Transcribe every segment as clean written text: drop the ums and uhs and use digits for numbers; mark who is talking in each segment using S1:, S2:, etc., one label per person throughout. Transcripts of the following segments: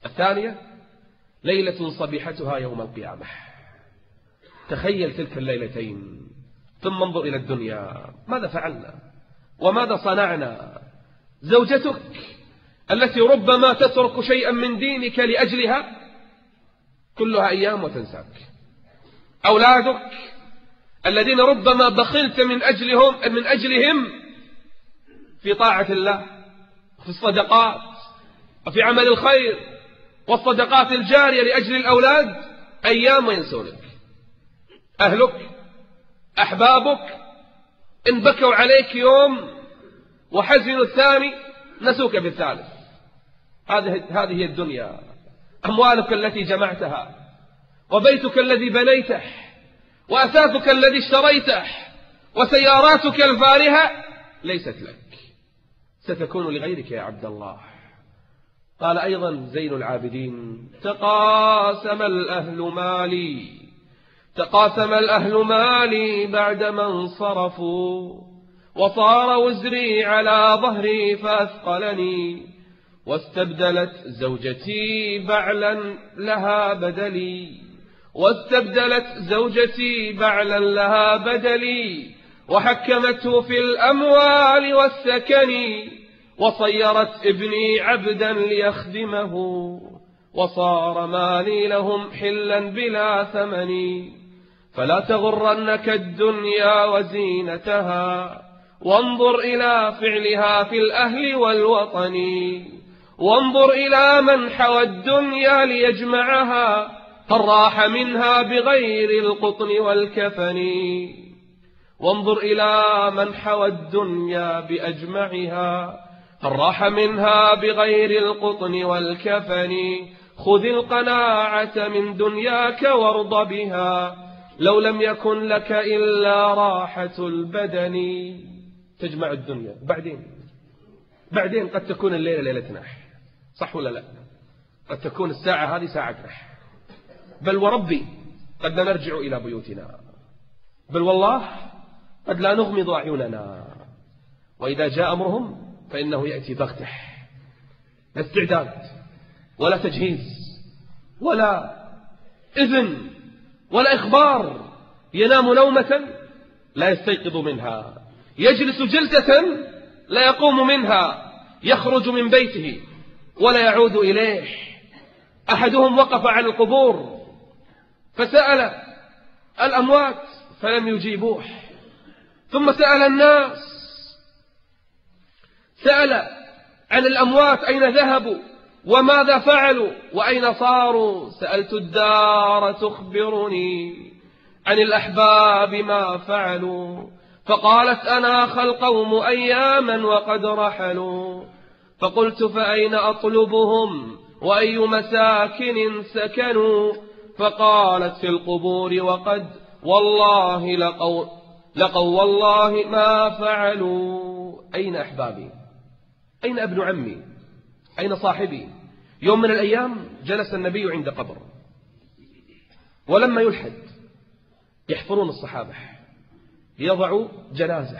S1: الثانية ليلة صبيحتها يوم القيامة. تخيل تلك الليلتين ثم انظر إلى الدنيا، ماذا فعلنا وماذا صنعنا؟ زوجتك التي ربما تترك شيئا من دينك لأجلها كلها أيام وتنساك. أولادك الذين ربما بخلت من أجلهم في طاعة الله، في الصدقات وفي عمل الخير والصدقات الجارية لأجل الأولاد، أيام وينسونك. أهلك أحبابك إن بكوا عليك يوم وحزنوا الثاني نسوك بالثالث. هذه هي الدنيا. أموالك التي جمعتها وبيتك الذي بنيته وأثاثك الذي اشتريته وسياراتك الفارهة ليست لك، ستكون لغيرك يا عبد الله. قال أيضا زين العابدين: تقاسم الأهل مالي بعدما انصرفوا، وصار وزري على ظهري فأثقلني، واستبدلت زوجتي بعلا لها بدلي، وحكمته في الأموال والسكن، وصيرت ابني عبدا ليخدمه، وصار مالي لهم حلا بلا ثمن. فلا تغرنك الدنيا وزينتها، وانظر إلى فعلها في الأهل والوطن، وانظر إلى من حوى الدنيا ليجمعها، هل راح منها بغير القطن والكفن. وانظر إلى من حوى الدنيا بأجمعها، هل راح منها بغير القطن والكفن. خذ القناعة من دنياك وارض بها، لو لم يكن لك إلا راحة البدن. تجمع الدنيا بعدين قد تكون الليلة ليلة نح، صح ولا لا؟ قد تكون الساعة هذه ساعة نح، بل وربي قد لا نرجع إلى بيوتنا، بل والله قد لا نغمض أعيننا. وإذا جاء أمرهم فإنه يأتي بغته، لا استعداد ولا تجهيز ولا إذن ولا إخبار. ينام نومة لا يستيقظ منها، يجلس جلسة لا يقوم منها، يخرج من بيته ولا يعود إليه. أحدهم وقف على القبور فسأل الأموات فلم يجيبوه، ثم سأل الناس، سأل عن الأموات أين ذهبوا وماذا فعلوا وأين صاروا. سألت الدار تخبرني عن الأحباب ما فعلوا، فقالت أناخ القوم أياما وقد رحلوا. فقلت فأين أطلبهم وأي مساكن سكنوا. فقالت في القبور وقد والله لقوا والله ما فعلوا. أين أحبابي؟ أين ابن عمي؟ أين صاحبي؟ يوم من الأيام جلس النبي عند قبر، ولما يلحد يحفرون الصحابة ليضعوا جنازة.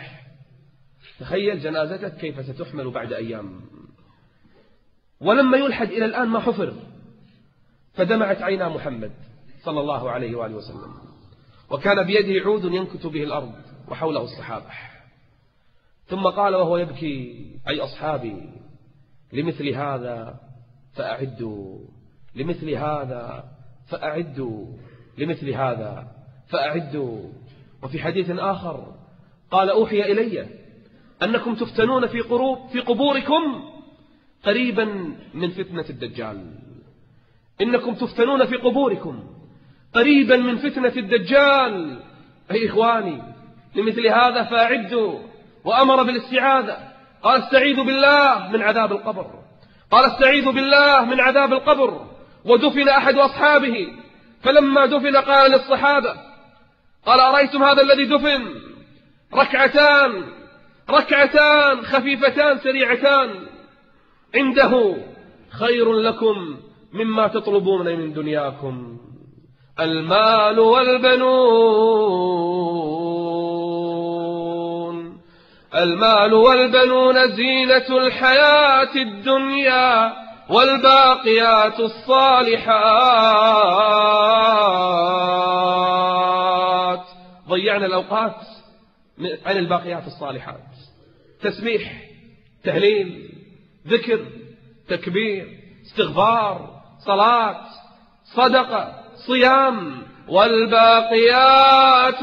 S1: تخيل جنازتك كيف ستحمل بعد أيام. ولما يلحد إلى الآن ما حفر، فدمعت عينا محمد صلى الله عليه وآله وسلم، وكان بيده عود ينكت به الأرض وحوله الصحابة. ثم قال وهو يبكي: أي أصحابي، لمثل هذا فأعدوا، لمثل هذا فأعدوا، لمثل هذا فأعدوا. وفي حديث آخر قال: أوحي إلي أنكم تفتنون في قبوركم قريبا من فتنة الدجال. إنكم تفتنون في قبوركم قريبا من فتنة الدجال. أي إخواني، لمثل هذا فأعدوا. وأمر بالاستعاذة، قال: استعيذوا بالله من عذاب القبر، قال: استعيذوا بالله من عذاب القبر. ودفن أحد أصحابه، فلما دفن قال للصحابة، قال: أرأيتم هذا الذي دفن؟ ركعتان خفيفتان سريعتان عنده خير لكم مما تطلبون من دنياكم. المال والبنون زينة الحياة الدنيا، والباقيات الصالحات. ضيعنا الأوقات عن الباقيات الصالحات، تسبيح، تهليل، ذكر، تكبير، استغفار، صلاة، صدقة، صيام. والباقيات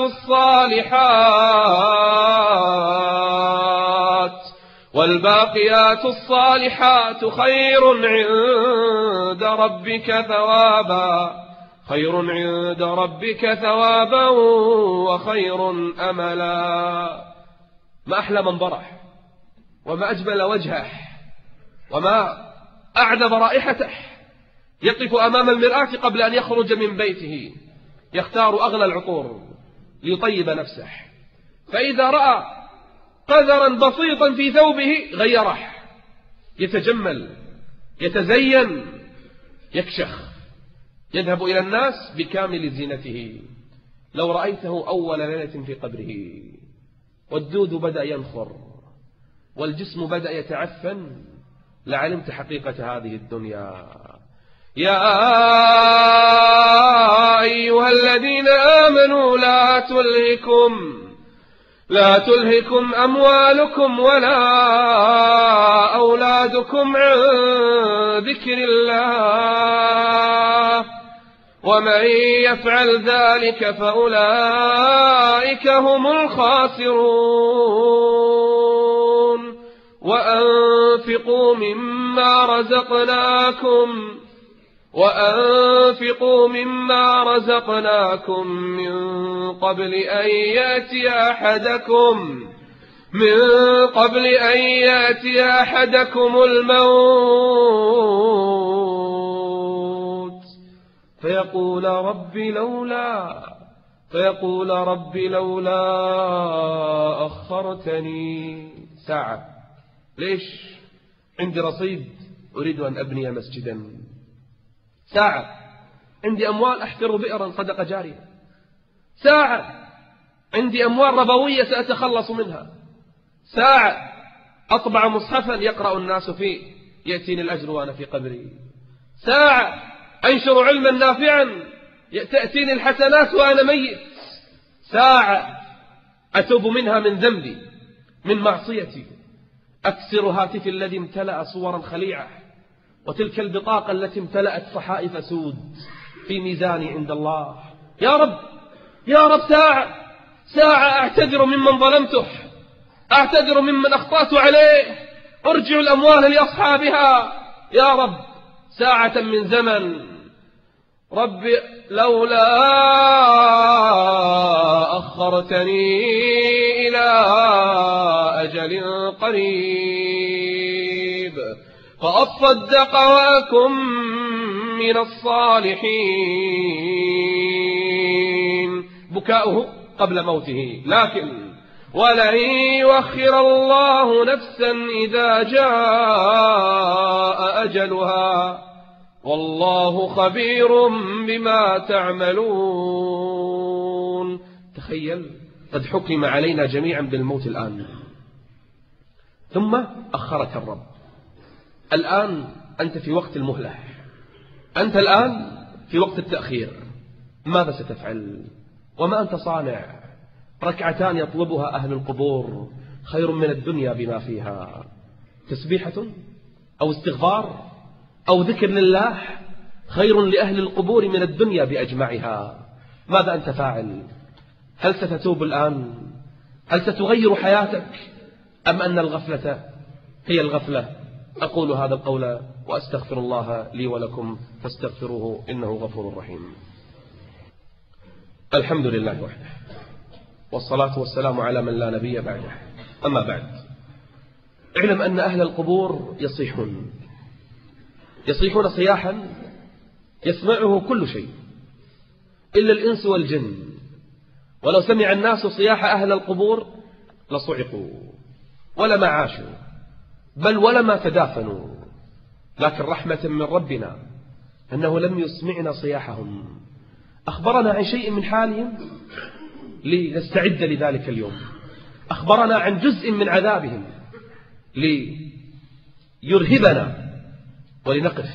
S1: الصالحات خير عند ربك ثوابا وخير أملا. ما أحلى منظره، وما أجمل وجهه، وما أعذب رائحته. يقف أمام المرآة قبل أن يخرج من بيته، يختار أغلى العطور ليطيب نفسه، فإذا رأى قذرا بسيطا في ثوبه غيره، يتجمل، يتزين، يكشخ، يذهب إلى الناس بكامل زينته. لو رأيته أول ليلة في قبره والدود بدأ ينخر والجسم بدأ يتعفن لعلمت حقيقة هذه الدنيا. يا أيها الذين آمنوا لا تلهكم أموالكم ولا أولادكم عن ذكر الله، ومن يفعل ذلك فأولئك هم الخاسرون. وأنفقوا مما رزقناكم من قبل أن يأتي أحدكم الموت فيقول رب لولا أخرتني ساعة. ليش؟ عندي رصيد أريد أن أبني مسجدا. ساعة عندي أموال أحفر بئرا صدقة جارية. ساعة عندي أموال ربوية سأتخلص منها. ساعة أطبع مصحفا يقرأ الناس فيه يأتيني الأجر وأنا في قبري. ساعة أنشر علما نافعا تأتيني الحسنات وأنا ميت. ساعة أتوب منها من ذنبي، من معصيتي، أكسر هاتفي الذي امتلأ صورا خليعة، وتلك البطاقة التي امتلأت صحائف سود في ميزاني عند الله. يا رب ساعة أعتذر ممن ظلمته، أعتذر ممن أخطأت عليه، أرجع الأموال لأصحابها. يا رب ساعة من زمن. رب لولا أخرتني إلى أجل قريب فأصدق وأكن من الصالحين. بكاؤه قبل موته، لكن ولن يؤخر الله نفسا إذا جاء أجلها والله خبير بما تعملون. تخيل قد حكم علينا جميعا بالموت الآن، ثم أخرك الرب. الآن أنت في وقت المهلة، أنت الآن في وقت التأخير. ماذا ستفعل وما أنت صانع؟ ركعتان يطلبها أهل القبور خير من الدنيا بما فيها. تسبيحة أو استغفار أو ذكر لله خير لأهل القبور من الدنيا بأجمعها. ماذا أنت فاعل؟ هل ستتوب الآن؟ هل ستغير حياتك؟ أم أن الغفلة هي الغفلة؟ أقول هذا القول وأستغفر الله لي ولكم فاستغفروه إنه غفور رحيم. الحمد لله وحده، والصلاة والسلام على من لا نبي بعده. أما بعد، اعلم أن أهل القبور يصيحون صياحا يسمعه كل شيء إلا الإنس والجن، ولو سمع الناس صياح أهل القبور لصعقوا ولما عاشوا بل ولما تدافنوا، لكن رحمة من ربنا أنه لم يسمعنا صياحهم، أخبرنا عن شيء من حالهم لنستعد لذلك اليوم، أخبرنا عن جزء من عذابهم ليرهبنا ولنقف